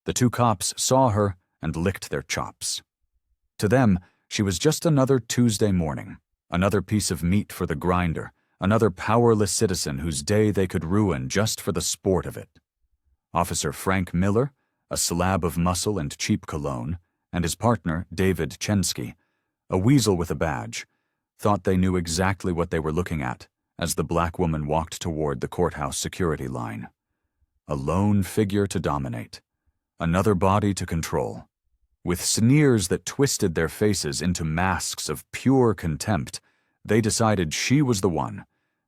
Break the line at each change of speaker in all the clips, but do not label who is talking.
The two cops saw her and licked their chops. To them, she was just another Tuesday morning, another piece of meat for the grinder, another powerless citizen whose day they could ruin just for the sport of it. Officer Frank Miller, a slab of muscle and cheap cologne, and his partner, David Chensky, a weasel with a badge, thought they knew exactly what they were looking at as the black woman walked toward the courthouse security line. A lone figure to dominate, another body to control. With sneers that twisted their faces into masks of pure contempt, they decided she was the one.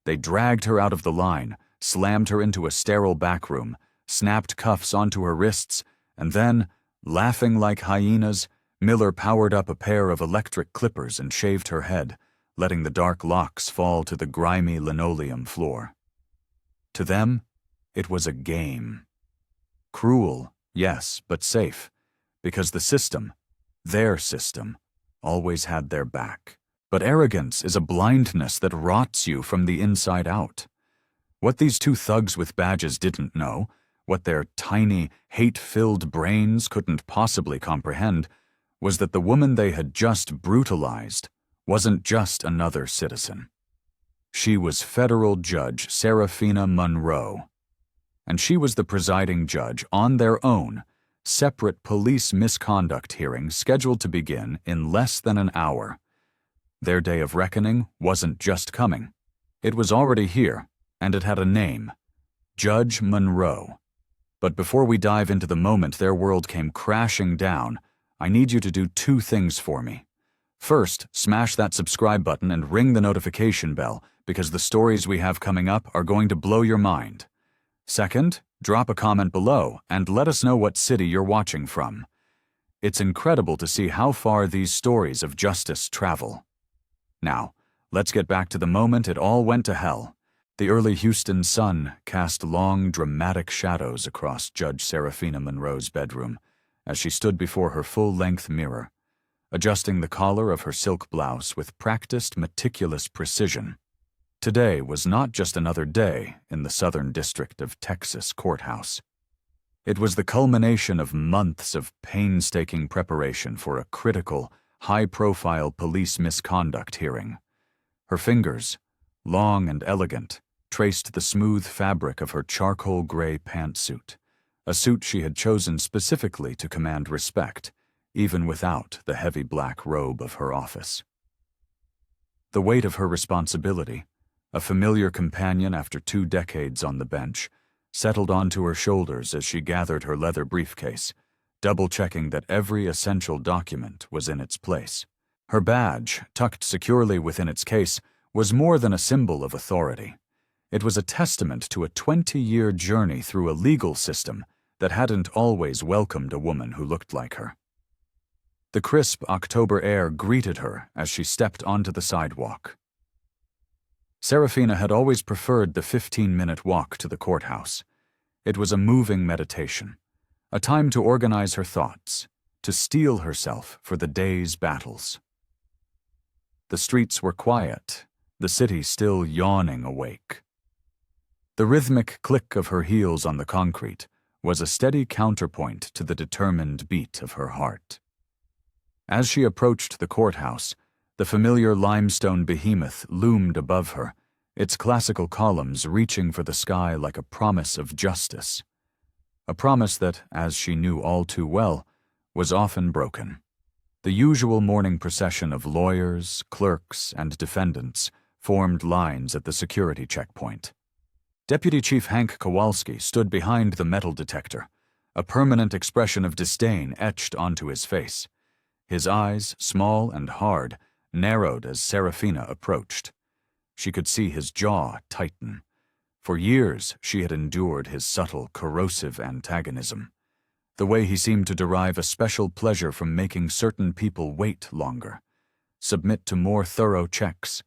They dragged her out of the line, slammed her into a sterile back room, snapped cuffs onto her wrists, and then, laughing like hyenas, Miller powered up a pair of electric clippers and shaved her head, letting the dark locks fall to the grimy linoleum floor. To them, it was a game. Cruel, yes, but safe, because the system, their system, always had their back. But arrogance is a blindness that rots you from the inside out. What these two thugs with badges didn't know, what their tiny, hate-filled brains couldn't possibly comprehend, was that the woman they had just brutalized wasn't just another citizen. She was federal judge Serafina Monroe, and she was the presiding judge on their own, separate police misconduct hearing scheduled to begin in less than an hour. Their day of reckoning wasn't just coming. It was already here, and it had a name: Judge Monroe. But before we dive into the moment their world came crashing down, I need you to do two things for me. First, smash that subscribe button and ring the notification bell, because the stories we have coming up are going to blow your mind. Second, drop a comment below and let us know what city you're watching from. It's incredible to see how far these stories of justice travel. Now, let's get back to the moment it all went to hell. The early Houston sun cast long, dramatic shadows across Judge Serafina Monroe's bedroom as she stood before her full-length mirror, adjusting the collar of her silk blouse with practiced, meticulous precision. Today was not just another day in the Southern District of Texas courthouse. It was the culmination of months of painstaking preparation for a critical, high-profile police misconduct hearing. Her fingers, long and elegant, traced the smooth fabric of her charcoal gray pantsuit, a suit she had chosen specifically to command respect, even without the heavy black robe of her office. The weight of her responsibility, a familiar companion after 2 decades on the bench, settled onto her shoulders as she gathered her leather briefcase, double-checking that every essential document was in its place. Her badge, tucked securely within its case, was more than a symbol of authority. It was a testament to a 20-year journey through a legal system that hadn't always welcomed a woman who looked like her. The crisp October air greeted her as she stepped onto the sidewalk. Serafina had always preferred the 15-minute walk to the courthouse. It was a moving meditation, a time to organize her thoughts, to steel herself for the day's battles. The streets were quiet, the city still yawning awake. The rhythmic click of her heels on the concrete was a steady counterpoint to the determined beat of her heart. As she approached the courthouse, the familiar limestone behemoth loomed above her, its classical columns reaching for the sky like a promise of justice. A promise that, as she knew all too well, was often broken. The usual morning procession of lawyers, clerks, and defendants formed lines at the security checkpoint. Deputy Chief Hank Kowalski stood behind the metal detector, a permanent expression of disdain etched onto his face. His eyes, small and hard, narrowed as Serafina approached. She could see his jaw tighten. For years, she had endured his subtle, corrosive antagonism, the way he seemed to derive a special pleasure from making certain people wait longer, submit to more thorough checks,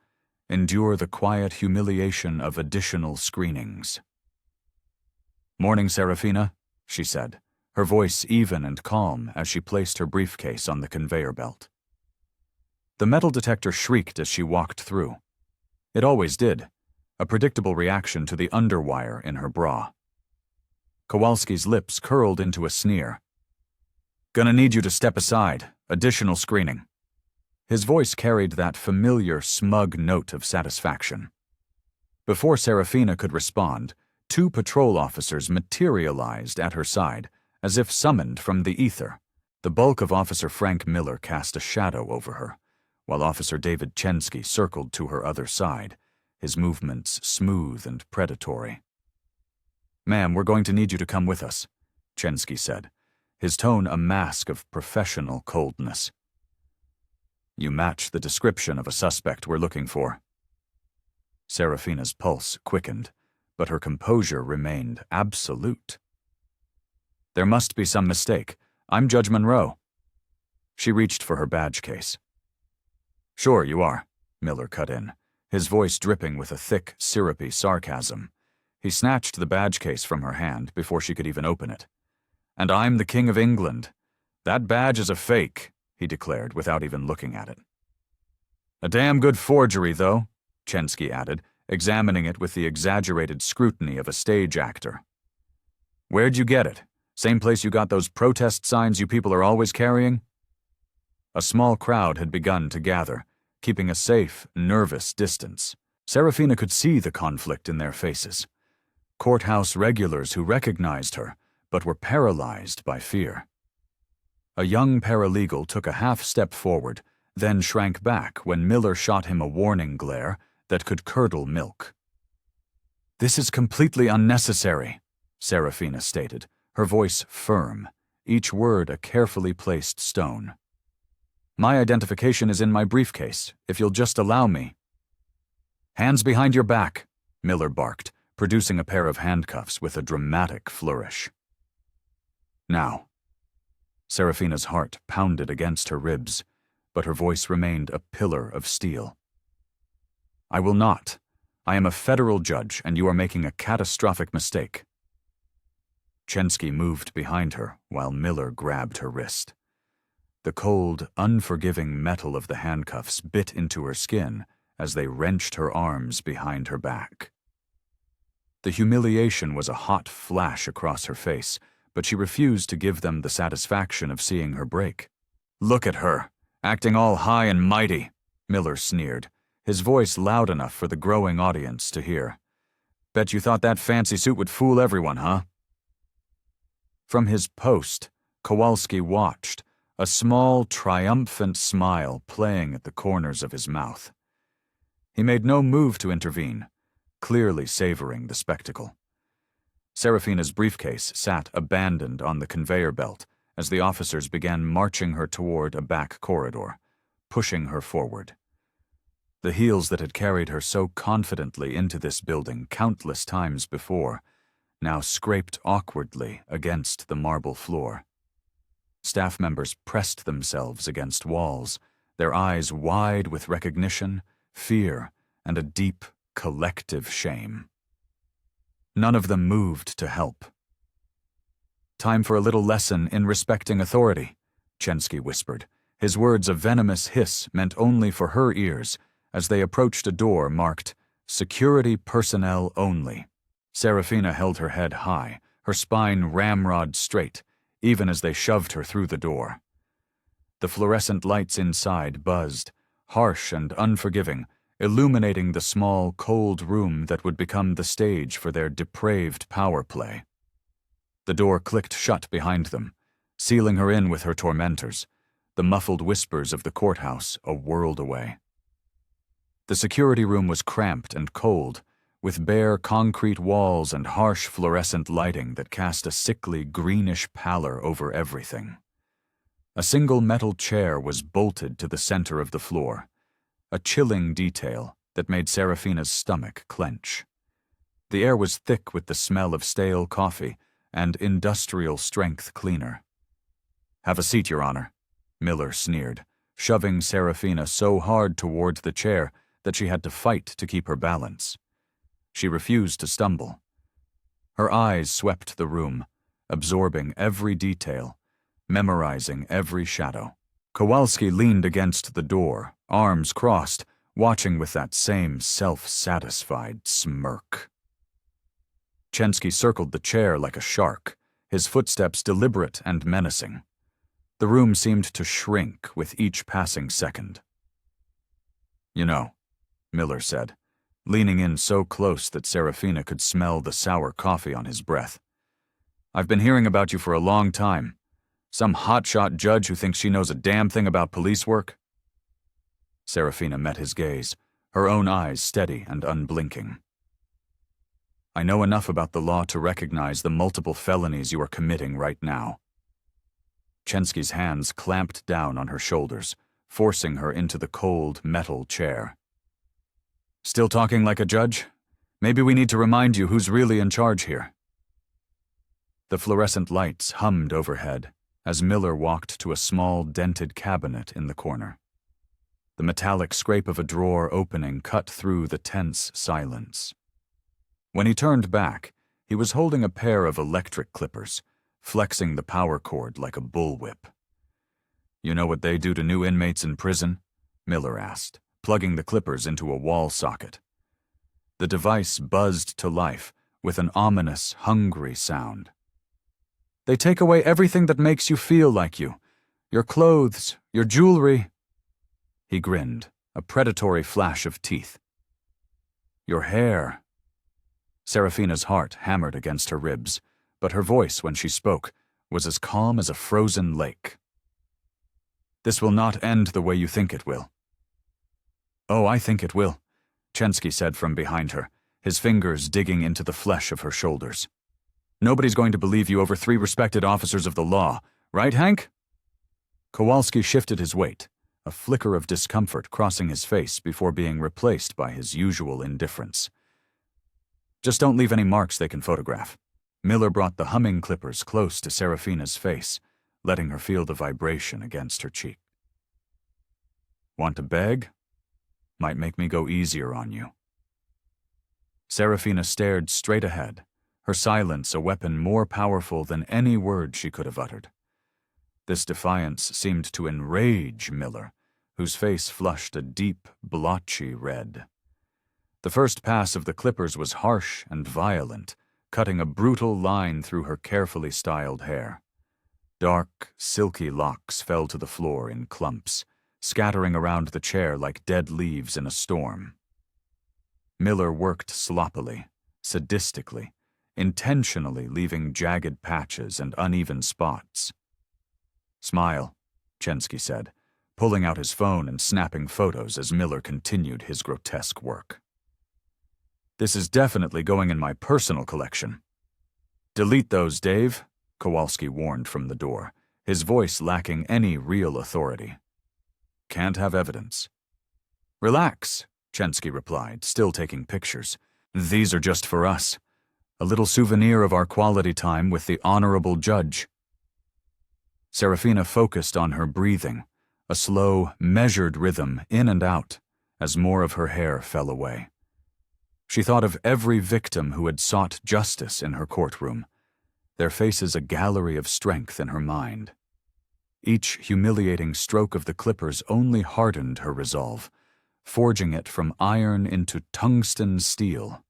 endure the quiet humiliation of additional screenings. "Morning, Serafina," she said, her voice even and calm as she placed her briefcase on the conveyor belt. The metal detector shrieked as she walked through. It always did, a predictable reaction to the underwire in her bra. Kowalski's lips curled into a sneer. Gonna need you to step aside. Additional screening. His voice carried that familiar, smug note of satisfaction. Before Serafina could respond, 2 patrol officers materialized at her side, as if summoned from the ether. The bulk of Officer Frank Miller cast a shadow over her, while Officer David Chensky circled to her other side, his movements smooth and predatory. "Ma'am, we're going to need you to come with us," Chensky said, his tone a mask of professional coldness. "You match the description of a suspect we're looking for." Serafina's pulse quickened, but her composure remained absolute. "There must be some mistake. I'm Judge Monroe." She reached for her badge case. "Sure you are," Miller cut in, his voice dripping with a thick, syrupy sarcasm. He snatched the badge case from her hand before she could even open it. "And I'm the King of England. That badge is a fake," he declared without even looking at it. "A damn good forgery, though," Chensky added, examining it with the exaggerated scrutiny of a stage actor. "Where'd you get it? Same place you got those protest signs you people are always carrying?" A small crowd had begun to gather, keeping a safe, nervous distance. Serafina could see the conflict in their faces. Courthouse regulars who recognized her, but were paralyzed by fear. A young paralegal took a half-step forward, then shrank back when Miller shot him a warning glare that could curdle milk. "This is completely unnecessary," Serafina stated, her voice firm, each word a carefully placed stone. "My identification is in my briefcase, if you'll just allow me." "Hands behind your back," Miller barked, producing a pair of handcuffs with a dramatic flourish. "Now." Serafina's heart pounded against her ribs, but her voice remained a pillar of steel. "I will not. I am a federal judge, and you are making a catastrophic mistake." Chensky moved behind her while Miller grabbed her wrist. The cold, unforgiving metal of the handcuffs bit into her skin as they wrenched her arms behind her back. The humiliation was a hot flash across her face, but she refused to give them the satisfaction of seeing her break. "Look at her, acting all high and mighty," Miller sneered, his voice loud enough for the growing audience to hear. "Bet you thought that fancy suit would fool everyone, huh?" From his post, Kowalski watched, a small, triumphant smile playing at the corners of his mouth. He made no move to intervene, clearly savoring the spectacle. Serafina's briefcase sat abandoned on the conveyor belt as the officers began marching her toward a back corridor, pushing her forward. The heels that had carried her so confidently into this building countless times before now scraped awkwardly against the marble floor. Staff members pressed themselves against walls, their eyes wide with recognition, fear, and a deep, collective shame. None of them moved to help. "Time for a little lesson in respecting authority," Chensky whispered, his words a venomous hiss meant only for her ears as they approached a door marked, "Security Personnel Only." Serafina held her head high, her spine ramrod straight, even as they shoved her through the door. The fluorescent lights inside buzzed, harsh and unforgiving, illuminating the small, cold room that would become the stage for their depraved power play. The door clicked shut behind them, sealing her in with her tormentors, the muffled whispers of the courthouse a world away. The security room was cramped and cold, with bare concrete walls and harsh fluorescent lighting that cast a sickly greenish pallor over everything. A single metal chair was bolted to the center of the floor, a chilling detail that made Serafina's stomach clench. The air was thick with the smell of stale coffee and industrial-strength cleaner. "Have a seat, Your Honor," Miller sneered, shoving Serafina so hard toward the chair that she had to fight to keep her balance. She refused to stumble. Her eyes swept the room, absorbing every detail, memorizing every shadow. Kowalski leaned against the door, arms crossed, watching with that same self-satisfied smirk. Chensky circled the chair like a shark, his footsteps deliberate and menacing. The room seemed to shrink with each passing second. "You know," Miller said, leaning in so close that Serafina could smell the sour coffee on his breath. "I've been hearing about you for a long time. Some hotshot judge who thinks she knows a damn thing about police work?" Serafina met his gaze, her own eyes steady and unblinking. "I know enough about the law to recognize the multiple felonies you are committing right now." Chensky's hands clamped down on her shoulders, forcing her into the cold, metal chair. "Still talking like a judge? Maybe we need to remind you who's really in charge here." The fluorescent lights hummed overhead as Miller walked to a small, dented cabinet in the corner. The metallic scrape of a drawer opening cut through the tense silence. When he turned back, he was holding a pair of electric clippers, flexing the power cord like a bullwhip. "You know what they do to new inmates in prison?" Miller asked, plugging the clippers into a wall socket. The device buzzed to life with an ominous, hungry sound. "They take away everything that makes you feel like you. Your clothes, your jewelry." He grinned, a predatory flash of teeth. "Your hair." Serafina's heart hammered against her ribs, but her voice when she spoke was as calm as a frozen lake. "This will not end the way you think it will." "Oh, I think it will," Chensky said from behind her, his fingers digging into the flesh of her shoulders. "Nobody's going to believe you over 3 respected officers of the law, right, Hank?" Kowalski shifted his weight, a flicker of discomfort crossing his face before being replaced by his usual indifference. "Just don't leave any marks they can photograph." Miller brought the humming clippers close to Serafina's face, letting her feel the vibration against her cheek. "Want to beg? Might make me go easier on you." Serafina stared straight ahead, her silence a weapon more powerful than any word she could have uttered. This defiance seemed to enrage Miller, whose face flushed a deep, blotchy red. The first pass of the clippers was harsh and violent, cutting a brutal line through her carefully styled hair. Dark, silky locks fell to the floor in clumps, scattering around the chair like dead leaves in a storm. Miller worked sloppily, sadistically, intentionally leaving jagged patches and uneven spots. "Smile," Chensky said, pulling out his phone and snapping photos as Miller continued his grotesque work. "This is definitely going in my personal collection." "Delete those, Dave," Kowalski warned from the door, his voice lacking any real authority. "Can't have evidence." "Relax," Chensky replied, still taking pictures. "These are just for us. A little souvenir of our quality time with the honorable judge." Serafina focused on her breathing, a slow, measured rhythm in and out, as more of her hair fell away. She thought of every victim who had sought justice in her courtroom, their faces a gallery of strength in her mind. Each humiliating stroke of the clippers only hardened her resolve, forging it from iron into tungsten steel.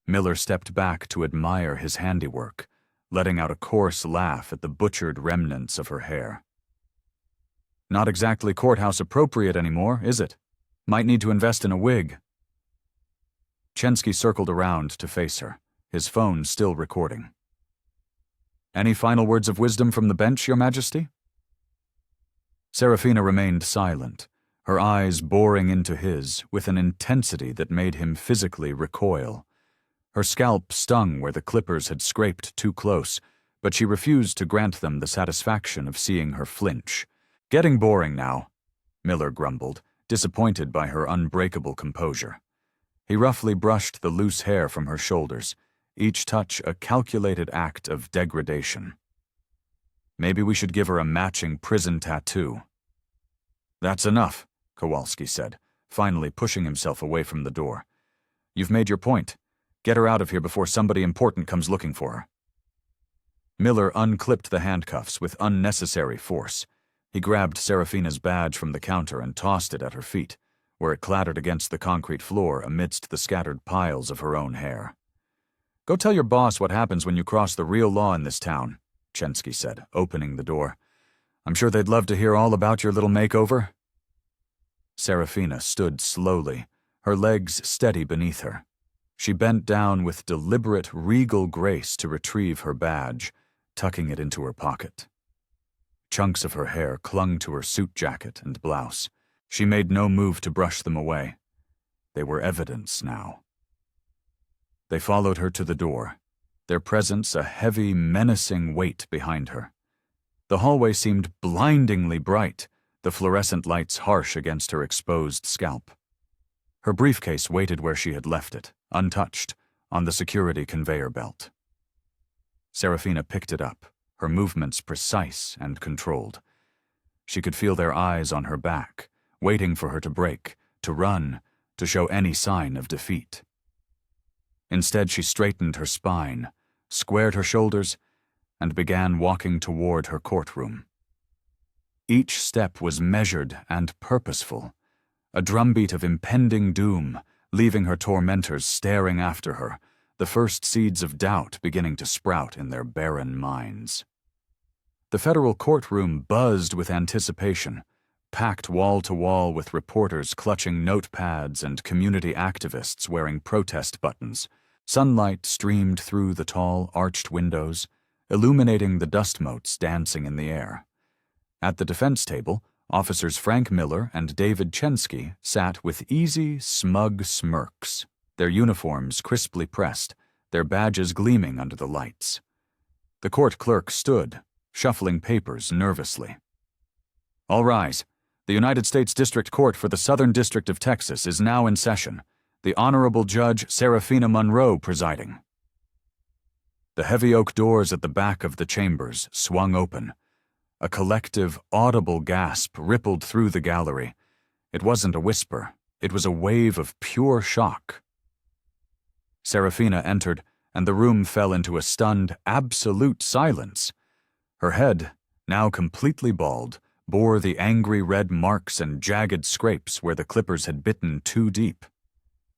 Miller stepped back to admire his handiwork, letting out a coarse laugh at the butchered remnants of her hair. "Not exactly courthouse appropriate anymore, is it? Might need to invest in a wig." Chensky circled around to face her, his phone still recording. "Any final words of wisdom from the bench, Your Majesty?" Serafina remained silent, her eyes boring into his with an intensity that made him physically recoil. Her scalp stung where the clippers had scraped too close, but she refused to grant them the satisfaction of seeing her flinch. "Getting boring now," Miller grumbled, disappointed by her unbreakable composure. He roughly brushed the loose hair from her shoulders, each touch a calculated act of degradation. "Maybe we should give her a matching prison tattoo." "That's enough," Kowalski said, finally pushing himself away from the door. "You've made your point. Get her out of here before somebody important comes looking for her." Miller unclipped the handcuffs with unnecessary force. He grabbed Serafina's badge from the counter and tossed it at her feet, where it clattered against the concrete floor amidst the scattered piles of her own hair. "Go tell your boss what happens when you cross the real law in this town," Chensky said, opening the door. I'm sure they'd love to hear all about your little makeover." Serafina stood slowly, her legs steady beneath her. She bent down with deliberate, regal grace to retrieve her badge, tucking it into her pocket. Chunks of her hair clung to her suit jacket and blouse. She made no move to brush them away. They were evidence now. They followed her to the door, their presence a heavy, menacing weight behind her. The hallway seemed blindingly bright, the fluorescent lights harsh against her exposed scalp. Her briefcase waited where she had left it, untouched, on the security conveyor belt. Serafina picked it up, her movements precise and controlled. She could feel their eyes on her back, waiting for her to break, to run, to show any sign of defeat. Instead, she straightened her spine, squared her shoulders, and began walking toward her courtroom. Each step was measured and purposeful, a drumbeat of impending doom, leaving her tormentors staring after her, the first seeds of doubt beginning to sprout in their barren minds. The federal courtroom buzzed with anticipation, packed wall to wall with reporters clutching notepads and community activists wearing protest buttons. Sunlight streamed through the tall, arched windows, illuminating the dust motes dancing in the air. At the defense table, Officers Frank Miller and David Chensky sat with easy, smug smirks, their uniforms crisply pressed, their badges gleaming under the lights. The court clerk stood, shuffling papers nervously. "All rise. The United States District Court for the Southern District of Texas is now in session. The Honorable Judge Serafina Monroe presiding." The heavy oak doors at the back of the chambers swung open. A collective, audible gasp rippled through the gallery. It wasn't a whisper. It was a wave of pure shock. Serafina entered, and the room fell into a stunned, absolute silence. Her head, now completely bald, bore the angry red marks and jagged scrapes where the clippers had bitten too deep.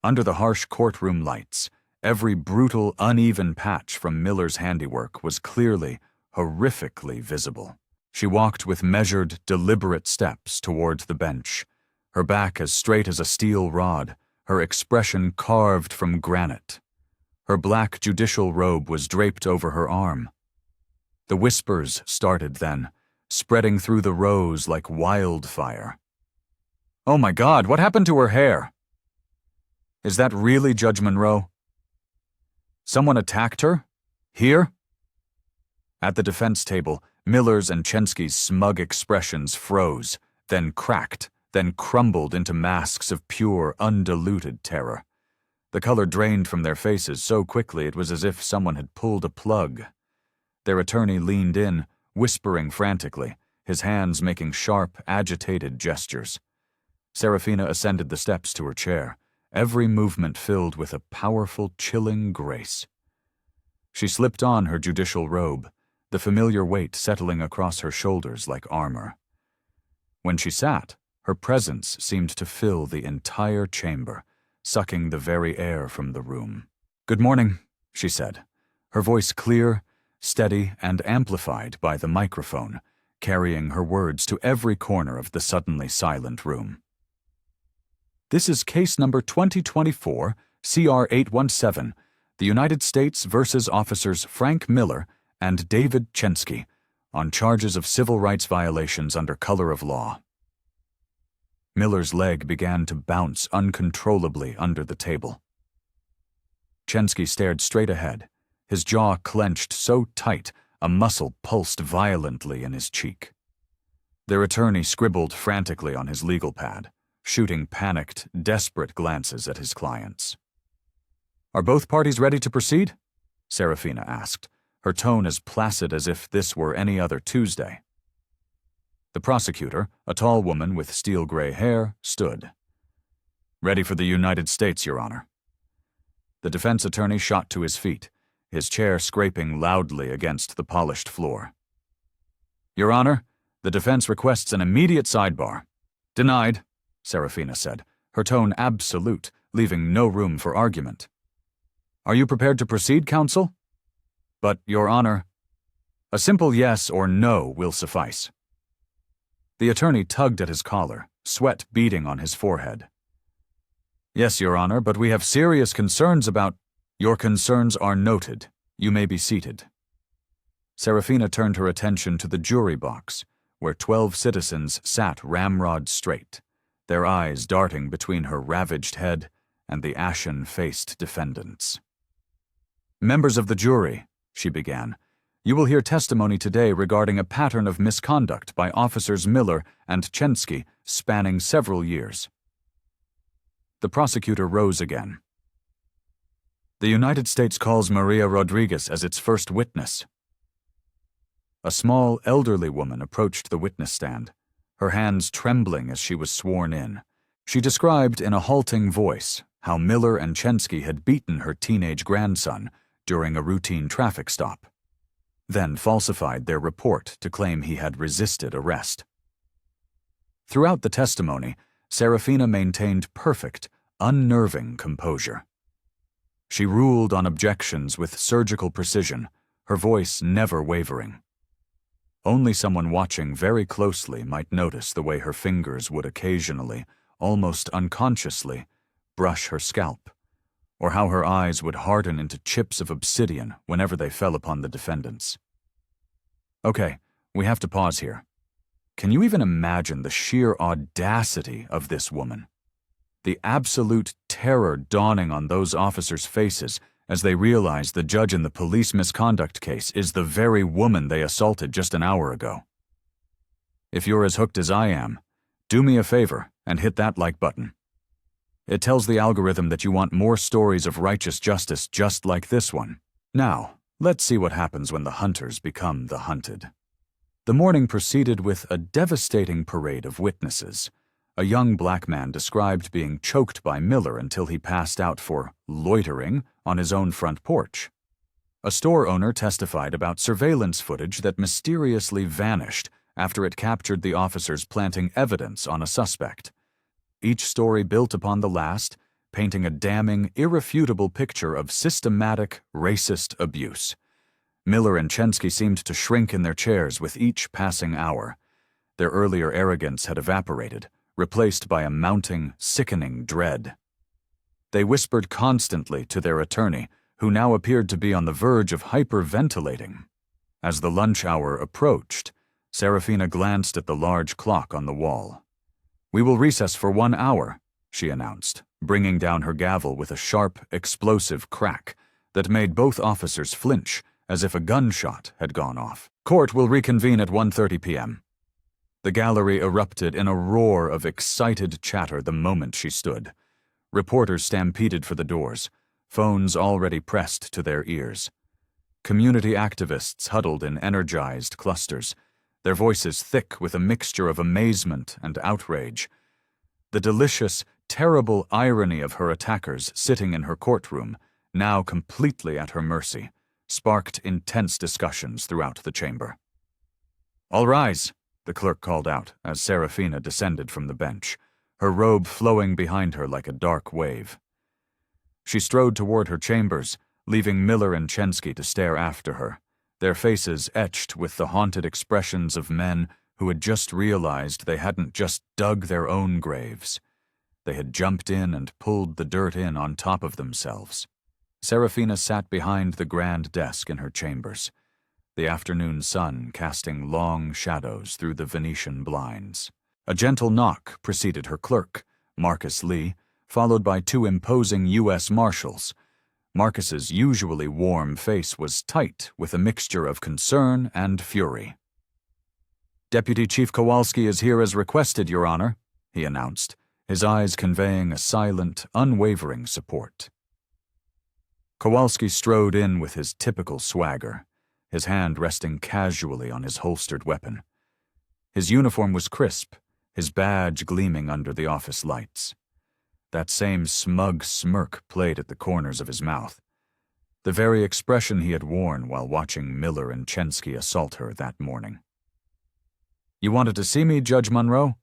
Under the harsh courtroom lights, every brutal, uneven patch from Miller's handiwork was clearly, horrifically visible. She walked with measured, deliberate steps toward the bench, her back as straight as a steel rod, her expression carved from granite. Her black judicial robe was draped over her arm. The whispers started then, spreading through the rows like wildfire. "Oh my God, what happened to her hair? Is that really Judge Monroe? Someone attacked her? Here?" At the defense table, Miller's and Chensky's smug expressions froze, then cracked, then crumbled into masks of pure, undiluted terror. The color drained from their faces so quickly it was as if someone had pulled a plug. Their attorney leaned in, whispering frantically, his hands making sharp, agitated gestures. Serafina ascended the steps to her chair, every movement filled with a powerful, chilling grace. She slipped on her judicial robe, the familiar weight settling across her shoulders like armor. When she sat, her presence seemed to fill the entire chamber, sucking the very air from the room. "Good morning," she said, her voice clear, steady, and amplified by the microphone, carrying her words to every corner of the suddenly silent room. "This is case number 2024, CR 817, the United States versus Officers Frank Miller and David Chensky, on charges of civil rights violations under color of law." Miller's leg began to bounce uncontrollably under the table. Chensky stared straight ahead, his jaw clenched so tight a muscle pulsed violently in his cheek. Their attorney scribbled frantically on his legal pad, shooting panicked, desperate glances at his clients. "Are both parties ready to proceed?" Serafina asked, her tone as placid as if this were any other Tuesday. The prosecutor, a tall woman with steel-gray hair, stood. "Ready for the United States, Your Honor." The defense attorney shot to his feet, his chair scraping loudly against the polished floor. "Your Honor, the defense requests an immediate sidebar." "Denied," Serafina said, her tone absolute, leaving no room for argument. "Are you prepared to proceed, counsel?" "But, Your Honor, a simple yes or no will suffice." The attorney tugged at his collar, sweat beading on his forehead. "Yes, Your Honor, but we have serious concerns about—" "Your concerns are noted. You may be seated." Serafina turned her attention to the jury box, where 12 citizens sat ramrod straight, their eyes darting between her ravaged head and the ashen-faced defendants. "Members of the jury," she began, "you will hear testimony today regarding a pattern of misconduct by Officers Miller and Chensky spanning several years." The prosecutor rose again. "The United States calls Maria Rodriguez as its first witness." A small, elderly woman approached the witness stand, her hands trembling as she was sworn in. She described in a halting voice how Miller and Chensky had beaten her teenage grandson during a routine traffic stop, then falsified their report to claim he had resisted arrest. Throughout the testimony, Serafina maintained perfect, unnerving composure. She ruled on objections with surgical precision, her voice never wavering. Only someone watching very closely might notice the way her fingers would occasionally, almost unconsciously, brush her scalp, or how her eyes would harden into chips of obsidian whenever they fell upon the defendants. "Okay, we have to pause here. Can you even imagine the sheer audacity of this woman? The absolute terror dawning on those officers' faces as they realize the judge in the police misconduct case is the very woman they assaulted just an hour ago. If you're as hooked as I am, do me a favor and hit that like button. It tells the algorithm that you want more stories of righteous justice just like this one. Now, let's see what happens when the hunters become the hunted." The morning proceeded with a devastating parade of witnesses. A young black man described being choked by Miller until he passed out for loitering on his own front porch. A store owner testified about surveillance footage that mysteriously vanished after it captured the officers planting evidence on a suspect. Each story built upon the last, painting a damning, irrefutable picture of systematic, racist abuse. Miller and Chensky seemed to shrink in their chairs with each passing hour. Their earlier arrogance had evaporated, replaced by a mounting, sickening dread. They whispered constantly to their attorney, who now appeared to be on the verge of hyperventilating. As the lunch hour approached, Serafina glanced at the large clock on the wall. "We will recess for 1 hour," she announced, bringing down her gavel with a sharp, explosive crack that made both officers flinch as if a gunshot had gone off. "Court will reconvene at 1:30 p.m. The gallery erupted in a roar of excited chatter the moment she stood. Reporters stampeded for the doors, phones already pressed to their ears. Community activists huddled in energized clusters, their voices thick with a mixture of amazement and outrage. The delicious, terrible irony of her attackers sitting in her courtroom, now completely at her mercy, sparked intense discussions throughout the chamber. "All rise," the clerk called out as Serafina descended from the bench, her robe flowing behind her like a dark wave. She strode toward her chambers, leaving Miller and Chensky to stare after her, their faces etched with the haunted expressions of men who had just realized they hadn't just dug their own graves. They had jumped in and pulled the dirt in on top of themselves. Serafina sat behind the grand desk in her chambers, the afternoon sun casting long shadows through the Venetian blinds. A gentle knock preceded her clerk, Marcus Lee, followed by 2 imposing U.S. Marshals. Marcus's usually warm face was tight with a mixture of concern and fury. "Deputy Chief Kowalski is here as requested, Your Honor," he announced, his eyes conveying a silent, unwavering support. Kowalski strode in with his typical swagger, his hand resting casually on his holstered weapon. His uniform was crisp, his badge gleaming under the office lights. That same smug smirk played at the corners of his mouth, the very expression he had worn while watching Miller and Chensky assault her that morning. "You wanted to see me, Judge Monroe?"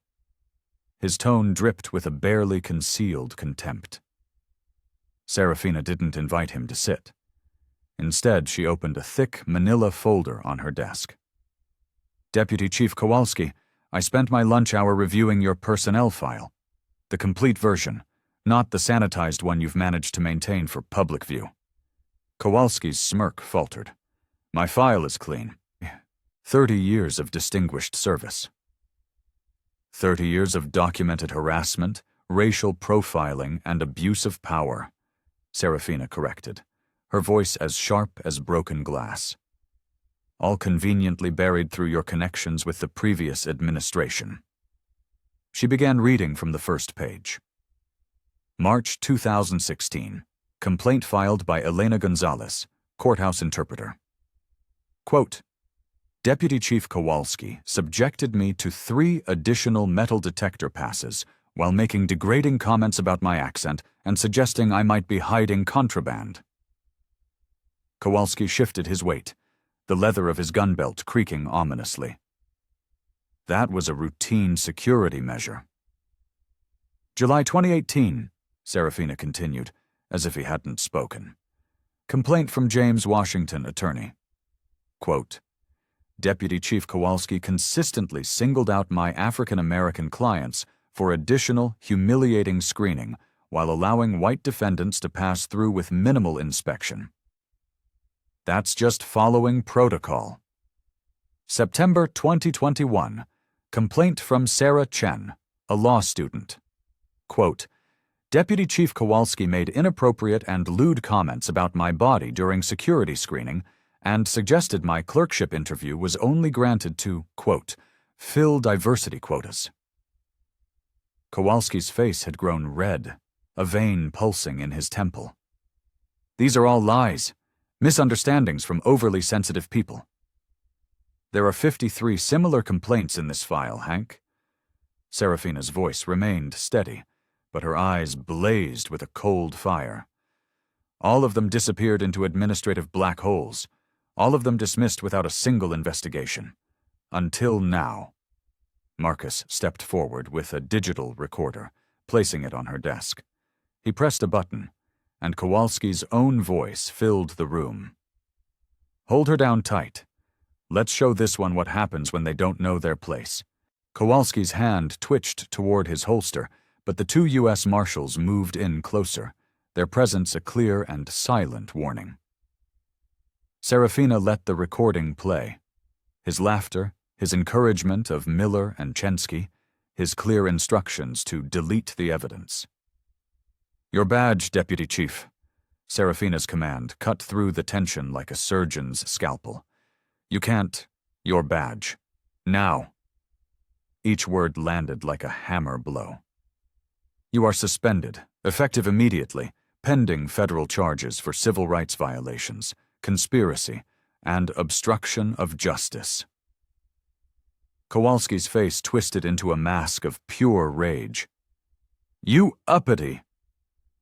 His tone dripped with a barely concealed contempt. Serafina didn't invite him to sit. Instead, she opened a thick manila folder on her desk. "Deputy Chief Kowalski, I spent my lunch hour reviewing your personnel file. The complete version, not the sanitized one you've managed to maintain for public view." Kowalski's smirk faltered. "My file is clean. 30 years of distinguished service." 30 years of documented harassment, racial profiling, and abuse of power, Serafina corrected, her voice as sharp as broken glass. "All conveniently buried through your connections with the previous administration." She began reading from the first page. March 2016. Complaint filed by Elena Gonzalez, courthouse interpreter. Quote, "Deputy Chief Kowalski subjected me to 3 additional metal detector passes while making degrading comments about my accent and suggesting I might be hiding contraband." Kowalski shifted his weight, the leather of his gun belt creaking ominously. That was a routine security measure. July 2018, Serafina continued, as if he hadn't spoken. Complaint from James Washington, attorney. Quote, "Deputy Chief Kowalski consistently singled out my African-American clients for additional humiliating screening while allowing white defendants to pass through with minimal inspection. That's just following protocol." September 2021. Complaint from Sarah Chen, a law student. Quote, "Deputy Chief Kowalski made inappropriate and lewd comments about my body during security screening and suggested my clerkship interview was only granted to, quote, fill diversity quotas." Kowalski's face had grown red, a vein pulsing in his temple. "These are all lies, misunderstandings from overly sensitive people." "There are 53 similar complaints in this file, Hank." Serafina's voice remained steady, but her eyes blazed with a cold fire. "All of them disappeared into administrative black holes, all of them dismissed without a single investigation. Until now." Marcus stepped forward with a digital recorder, placing it on her desk. He pressed a button, and Kowalski's own voice filled the room. "Hold her down tight. Let's show this one what happens when they don't know their place." Kowalski's hand twitched toward his holster, but the 2 U.S. Marshals moved in closer, their presence a clear and silent warning. Serafina let the recording play. His laughter, his encouragement of Miller and Chensky, his clear instructions to delete the evidence. "Your badge, Deputy Chief." Serafina's command cut through the tension like a surgeon's scalpel. "You can't. Your badge. Now." Each word landed like a hammer blow. "You are suspended, effective immediately, pending federal charges for civil rights violations, conspiracy, and obstruction of justice." Kowalski's face twisted into a mask of pure rage. "You uppity!"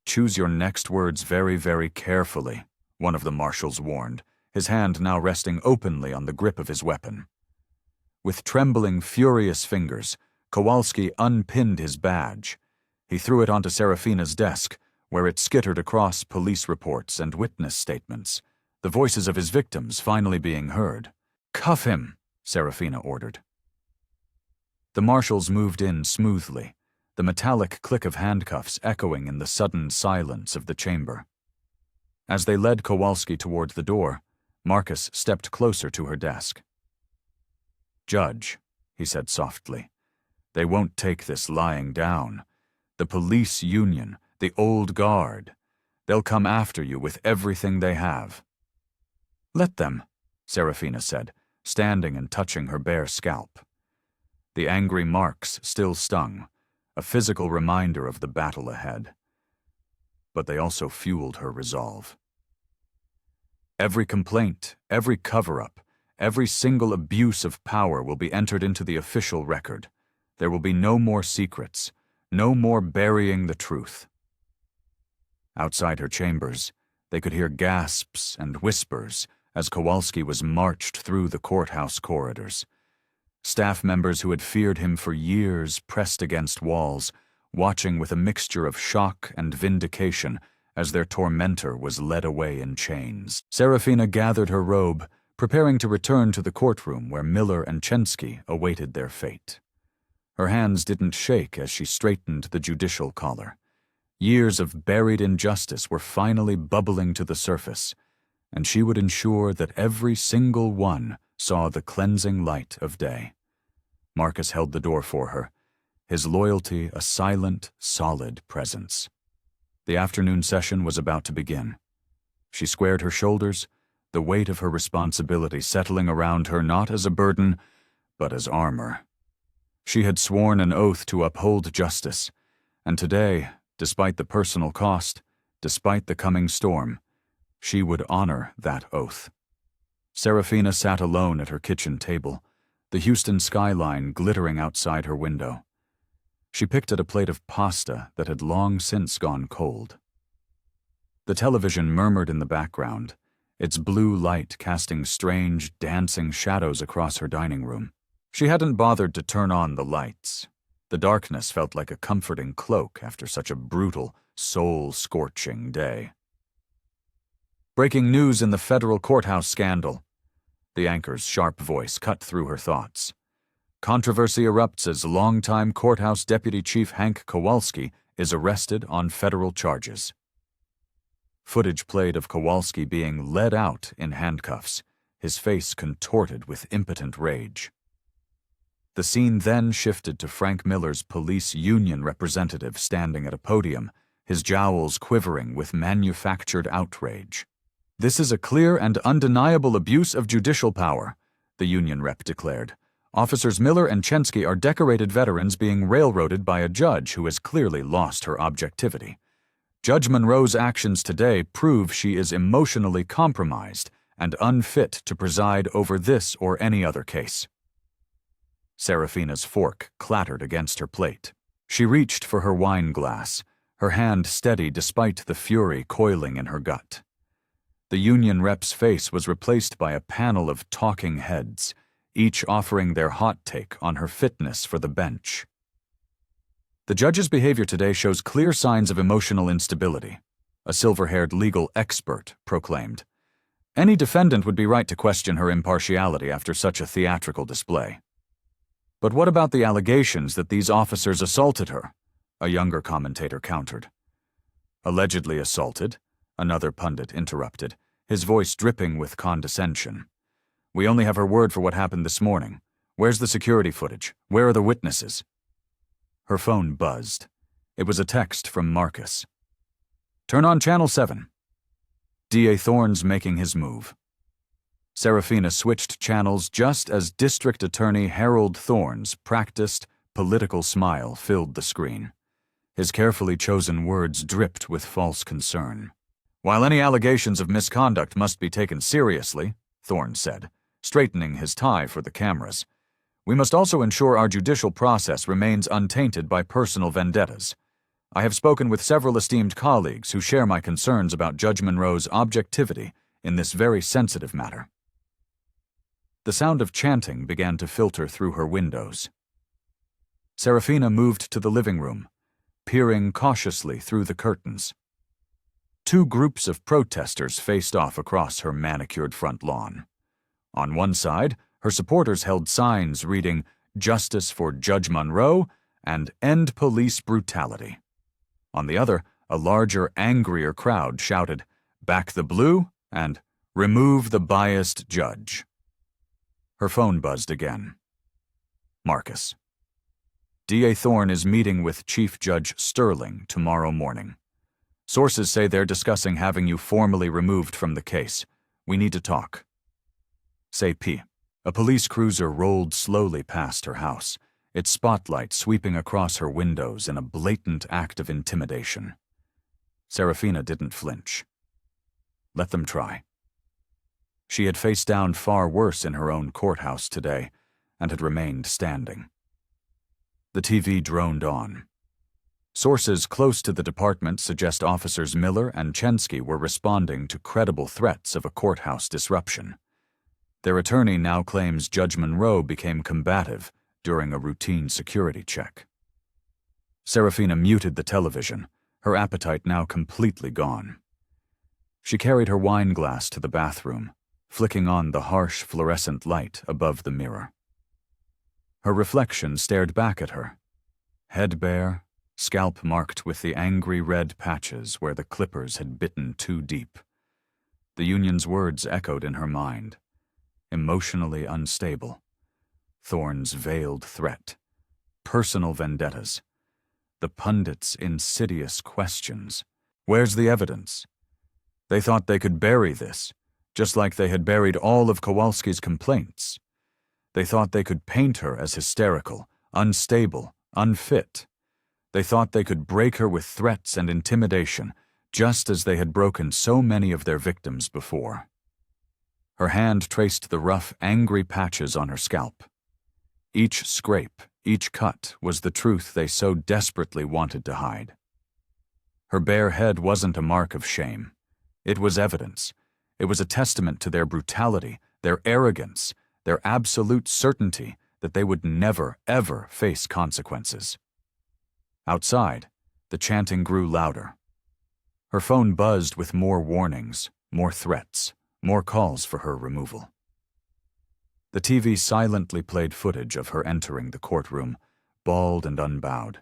"Choose your next words very, very carefully," one of the marshals warned, his hand now resting openly on the grip of his weapon. With trembling, furious fingers, Kowalski unpinned his badge. He threw it onto Serafina's desk, where it skittered across police reports and witness statements, the voices of his victims finally being heard. "Cuff him," Serafina ordered. The marshals moved in smoothly, the metallic click of handcuffs echoing in the sudden silence of the chamber. As they led Kowalski toward the door, Marcus stepped closer to her desk. "Judge," he said softly, "they won't take this lying down. The police union, the old guard, they'll come after you with everything they have." "Let them," Serafina said, standing and touching her bare scalp. The angry marks still stung, a physical reminder of the battle ahead. But they also fueled her resolve. Every complaint, every cover-up, every single abuse of power will be entered into the official record. There will be no more secrets, no more burying the truth. Outside her chambers, they could hear gasps and whispers as Kowalski was marched through the courthouse corridors. Staff members who had feared him for years pressed against walls, watching with a mixture of shock and vindication as their tormentor was led away in chains. Serafina gathered her robe, preparing to return to the courtroom where Miller and Chensky awaited their fate. Her hands didn't shake as she straightened the judicial collar. Years of buried injustice were finally bubbling to the surface, and she would ensure that every single one saw the cleansing light of day. Marcus held the door for her, his loyalty a silent, solid presence. The afternoon session was about to begin. She squared her shoulders, the weight of her responsibility settling around her not as a burden, but as armor. She had sworn an oath to uphold justice, and today, despite the personal cost, despite the coming storm, she would honor that oath. Serafina sat alone at her kitchen table, the Houston skyline glittering outside her window. She picked at a plate of pasta that had long since gone cold. The television murmured in the background, its blue light casting strange, dancing shadows across her dining room. She hadn't bothered to turn on the lights. The darkness felt like a comforting cloak after such a brutal, soul-scorching day. Breaking news in the federal courthouse scandal. The anchor's sharp voice cut through her thoughts. Controversy erupts as longtime courthouse deputy chief Hank Kowalski is arrested on federal charges. Footage played of Kowalski being led out in handcuffs, his face contorted with impotent rage. The scene then shifted to Frank Miller's police union representative standing at a podium, his jowls quivering with manufactured outrage. "This is a clear and undeniable abuse of judicial power," the union rep declared. "Officers Miller and Chensky are decorated veterans being railroaded by a judge who has clearly lost her objectivity. Judge Monroe's actions today prove she is emotionally compromised and unfit to preside over this or any other case." Serafina's fork clattered against her plate. She reached for her wine glass, her hand steady despite the fury coiling in her gut. The union rep's face was replaced by a panel of talking heads, each offering their hot take on her fitness for the bench. "The judge's behavior today shows clear signs of emotional instability," a silver-haired legal expert proclaimed. "Any defendant would be right to question her impartiality after such a theatrical display." "But what about the allegations that these officers assaulted her?" a younger commentator countered. "Allegedly assaulted," another pundit interrupted, his voice dripping with condescension. "We only have her word for what happened this morning. Where's the security footage? Where are the witnesses?" Her phone buzzed. It was a text from Marcus. "Turn on Channel 7. D.A. Thorne's making his move." Serafina switched channels just as District Attorney Harold Thorne's practiced, political smile filled the screen. His carefully chosen words dripped with false concern. "While any allegations of misconduct must be taken seriously," Thorne said, straightening his tie for the cameras, "we must also ensure our judicial process remains untainted by personal vendettas. I have spoken with several esteemed colleagues who share my concerns about Judge Monroe's objectivity in this very sensitive matter." The sound of chanting began to filter through her windows. Serafina moved to the living room, peering cautiously through the curtains. Two groups of protesters faced off across her manicured front lawn. On one side, her supporters held signs reading "Justice for Judge Monroe" and "End Police Brutality." On the other, a larger, angrier crowd shouted, "Back the Blue" and "Remove the Biased Judge." Her phone buzzed again. Marcus. D.A. Thorne is meeting with Chief Judge Sterling tomorrow morning. Sources say they're discussing having you formally removed from the case. We need to talk. Say P. A police cruiser rolled slowly past her house, its spotlight sweeping across her windows in a blatant act of intimidation. Serafina didn't flinch. Let them try. She had faced down far worse in her own courthouse today, and had remained standing. The TV droned on. Sources close to the department suggest officers Miller and Chensky were responding to credible threats of a courthouse disruption. Their attorney now claims Judge Monroe became combative during a routine security check. Serafina muted the television, her appetite now completely gone. She carried her wine glass to the bathroom, flicking on the harsh fluorescent light above the mirror. Her reflection stared back at her. Head bare, scalp marked with the angry red patches where the clippers had bitten too deep. The union's words echoed in her mind. Emotionally unstable. Thorne's veiled threat. Personal vendettas. The pundits' insidious questions. Where's the evidence? They thought they could bury this, just like they had buried all of Kowalski's complaints. They thought they could paint her as hysterical, unstable, unfit. They thought they could break her with threats and intimidation, just as they had broken so many of their victims before. Her hand traced the rough, angry patches on her scalp. Each scrape, each cut was the truth they so desperately wanted to hide. Her bare head wasn't a mark of shame. It was evidence. It was a testament to their brutality, their arrogance, their absolute certainty that they would never, ever face consequences. Outside, the chanting grew louder. Her phone buzzed with more warnings, more threats, more calls for her removal. The TV silently played footage of her entering the courtroom, bald and unbowed.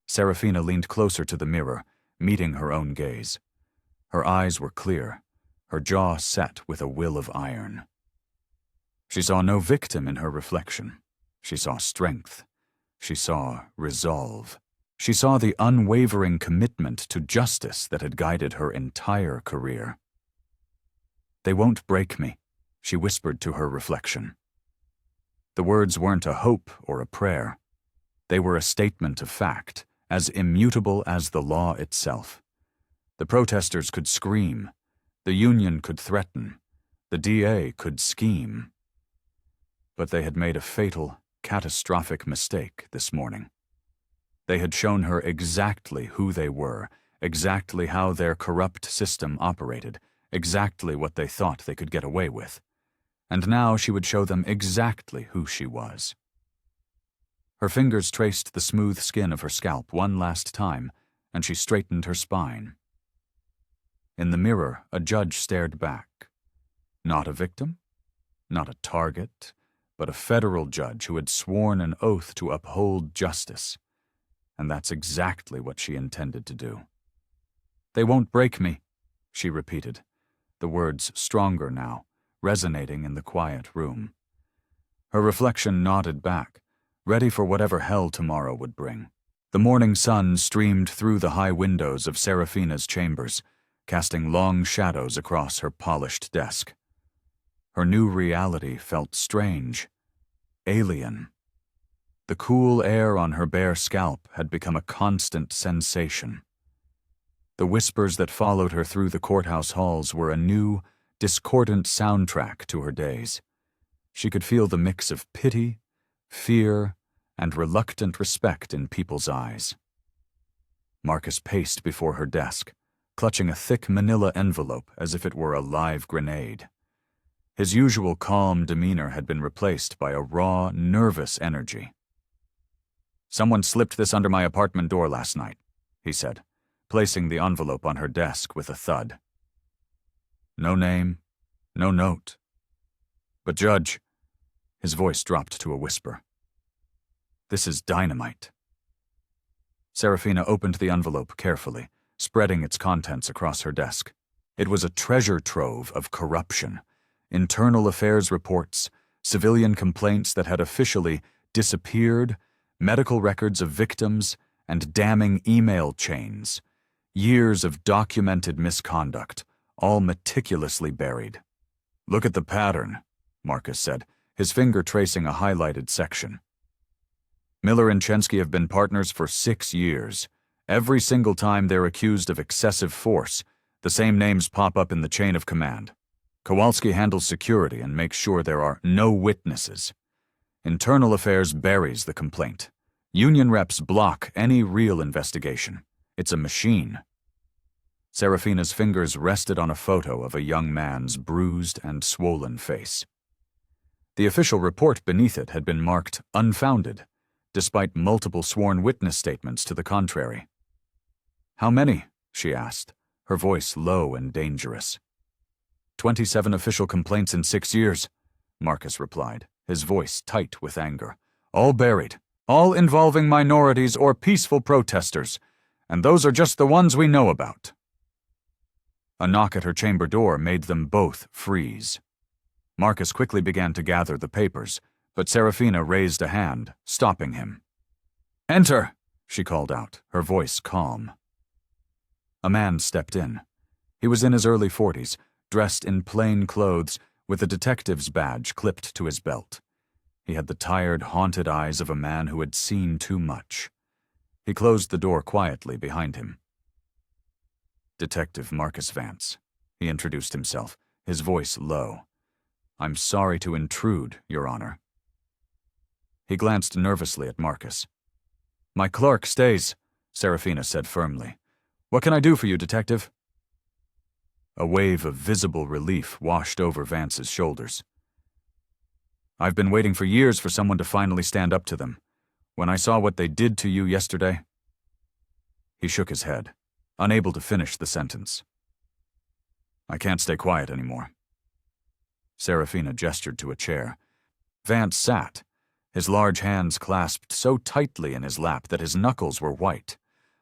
Serafina leaned closer to the mirror, meeting her own gaze. Her eyes were clear, her jaw set with a will of iron. She saw no victim in her reflection. She saw strength. She saw resolve. She saw the unwavering commitment to justice that had guided her entire career. "They won't break me," she whispered to her reflection. The words weren't a hope or a prayer. They were a statement of fact, as immutable as the law itself. The protesters could scream. The union could threaten. The DA could scheme. But they had made a fatal, catastrophic mistake this morning. They had shown her exactly who they were, exactly how their corrupt system operated, exactly what they thought they could get away with. And now she would show them exactly who she was. Her fingers traced the smooth skin of her scalp one last time, and she straightened her spine. In the mirror, a judge stared back. Not a victim, not a target, but a federal judge who had sworn an oath to uphold justice. And that's exactly what she intended to do. "They won't break me," she repeated, the words stronger now, resonating in the quiet room. Her reflection nodded back, ready for whatever hell tomorrow would bring. The morning sun streamed through the high windows of Serafina's chambers, casting long shadows across her polished desk. Her new reality felt strange, alien. The cool air on her bare scalp had become a constant sensation. The whispers that followed her through the courthouse halls were a new, discordant soundtrack to her days. She could feel the mix of pity, fear, and reluctant respect in people's eyes. Marcus paced before her desk, clutching a thick manila envelope as if it were a live grenade. His usual calm demeanor had been replaced by a raw, nervous energy. "Someone slipped this under my apartment door last night," he said, placing the envelope on her desk with a thud. No name, no note. "But Judge," his voice dropped to a whisper, "this is dynamite." Serafina opened the envelope carefully, spreading its contents across her desk. It was a treasure trove of corruption, internal affairs reports, civilian complaints that had officially disappeared, medical records of victims, and damning email chains. Years of documented misconduct, all meticulously buried. "Look at the pattern," Marcus said, his finger tracing a highlighted section. "Miller and Chensky have been partners for 6 years. Every single time they're accused of excessive force, the same names pop up in the chain of command. Kowalski handles security and makes sure there are no witnesses. Internal Affairs buries the complaint. Union reps block any real investigation. It's a machine." Serafina's fingers rested on a photo of a young man's bruised and swollen face. The official report beneath it had been marked unfounded, despite multiple sworn witness statements to the contrary. "How many?" she asked, her voice low and dangerous. 27 official complaints in 6 years, Marcus replied, his voice tight with anger. "All buried, all involving minorities or peaceful protesters, and those are just the ones we know about." A knock at her chamber door made them both freeze. Marcus quickly began to gather the papers, but Serafina raised a hand, stopping him. "Enter," she called out, her voice calm. A man stepped in. He was in his early 40s, dressed in plain clothes, with a detective's badge clipped to his belt. He had the tired, haunted eyes of a man who had seen too much. He closed the door quietly behind him. "Detective Marcus Vance," he introduced himself, his voice low. "I'm sorry to intrude, Your Honor." He glanced nervously at Marcus. "My clerk stays," Serafina said firmly. "What can I do for you, Detective?" A wave of visible relief washed over Vance's shoulders. "I've been waiting for years for someone to finally stand up to them. When I saw what they did to you yesterday..." He shook his head, unable to finish the sentence. "I can't stay quiet anymore." Serafina gestured to a chair. Vance sat, his large hands clasped so tightly in his lap that his knuckles were white.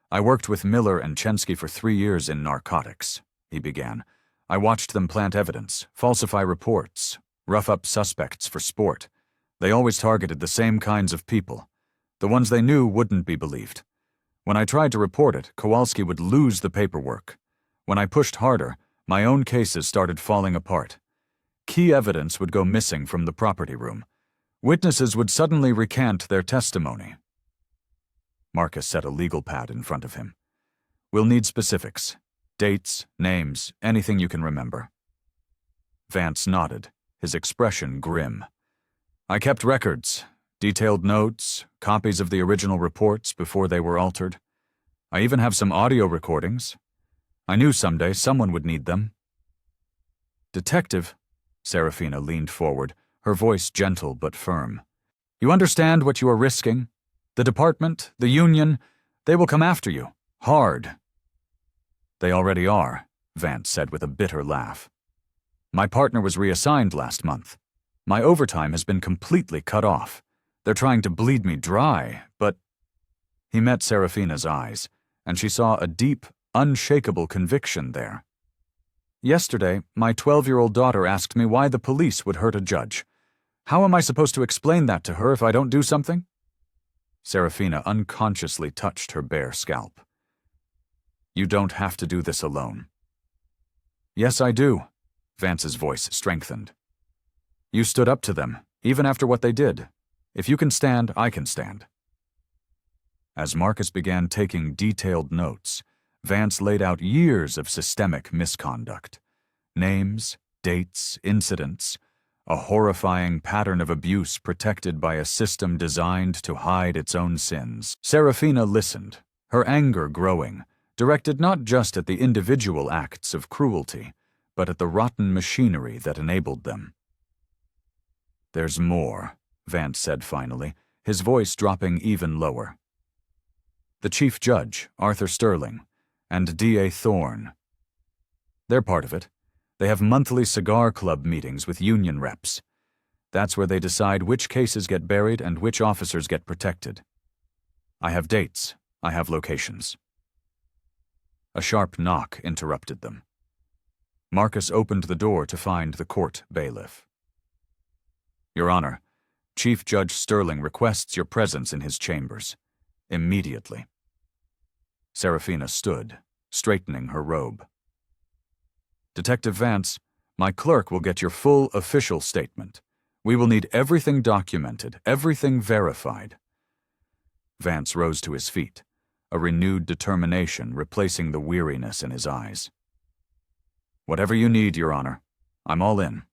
"I worked with Miller and Chensky for 3 years in narcotics," he began. "I watched them plant evidence, falsify reports, rough up suspects for sport. They always targeted the same kinds of people, the ones they knew wouldn't be believed. When I tried to report it, Kowalski would lose the paperwork. When I pushed harder, my own cases started falling apart. Key evidence would go missing from the property room. Witnesses would suddenly recant their testimony." Marcus set a legal pad in front of him. "We'll need specifics. Dates, names, anything you can remember." Vance nodded, his expression grim. "I kept records, detailed notes, copies of the original reports before they were altered. I even have some audio recordings. I knew someday someone would need them." "Detective," Serafina leaned forward, her voice gentle but firm. "You understand what you are risking? The department, the union, they will come after you. Hard." "They already are," Vance said with a bitter laugh. "My partner was reassigned last month. My overtime has been completely cut off. They're trying to bleed me dry, but..." He met Serafina's eyes, and she saw a deep, unshakable conviction there. "Yesterday, my 12-year-old daughter asked me why the police would hurt a judge. How am I supposed to explain that to her if I don't do something?" Serafina unconsciously touched her bare scalp. "You don't have to do this alone." "Yes, I do," Vance's voice strengthened. "You stood up to them, even after what they did. If you can stand, I can stand." As Marcus began taking detailed notes, Vance laid out years of systemic misconduct. Names, dates, incidents, a horrifying pattern of abuse protected by a system designed to hide its own sins. Serafina listened, her anger growing, directed not just at the individual acts of cruelty, but at the rotten machinery that enabled them. "There's more," Vance said finally, his voice dropping even lower. "The Chief Judge, Arthur Sterling, and D.A. Thorne. They're part of it. They have monthly cigar club meetings with union reps. That's where they decide which cases get buried and which officers get protected. I have dates. I have locations." A sharp knock interrupted them. Marcus opened the door to find the court bailiff. "Your Honor, Chief Judge Sterling requests your presence in his chambers. Immediately." Serafina stood, straightening her robe. "Detective Vance, my clerk will get your full official statement. We will need everything documented, everything verified." Vance rose to his feet, a renewed determination replacing the weariness in his eyes. "Whatever you need, Your Honor. I'm all in."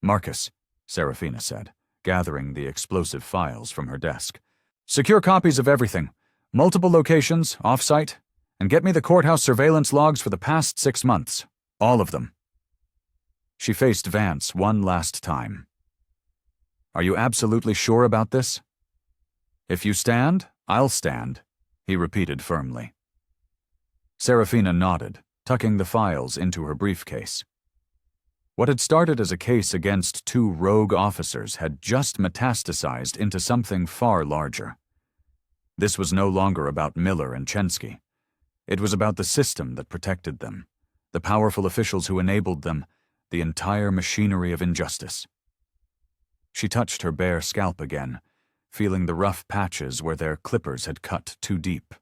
"Marcus," Serafina said, gathering the explosive files from her desk. "Secure copies of everything. Multiple locations, off-site, and get me the courthouse surveillance logs for the past 6 months. All of them." She faced Vance one last time. "Are you absolutely sure about this?" "If you stand, I'll stand," he repeated firmly. Serafina nodded, tucking the files into her briefcase. What had started as a case against two rogue officers had just metastasized into something far larger. This was no longer about Miller and Chensky. It was about the system that protected them, the powerful officials who enabled them, the entire machinery of injustice. She touched her bare scalp again, feeling the rough patches where their clippers had cut too deep.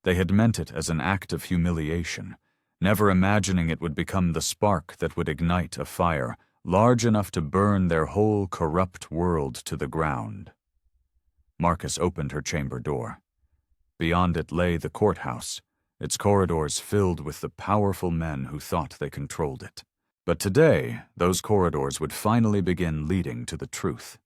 They had meant it as an act of humiliation, never imagining it would become the spark that would ignite a fire large enough to burn their whole corrupt world to the ground. Marcus opened her chamber door. Beyond it lay the courthouse, its corridors filled with the powerful men who thought they controlled it. But today, those corridors would finally begin leading to the truth.